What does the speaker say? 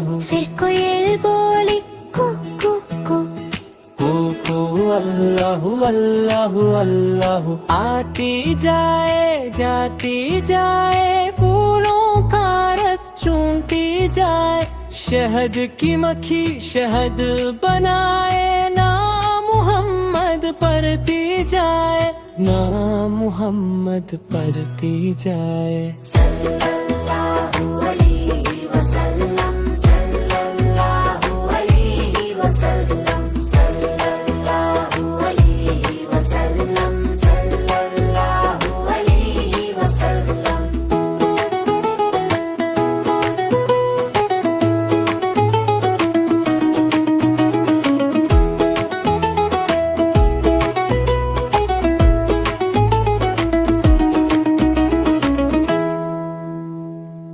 अल्लाह। फिर कोयल बोली कू कू कू। कू अल्लाह अल्लाह अल्लाह। आती जाए जाती जाए, फूलों का रस चूमती जाए, शहद की मक्खी शहद बनाए, ना मोहम्मद पढ़ती जाए, ना मोहम्मद पढ़ती जाए। सल्लल्लाहु अलैहि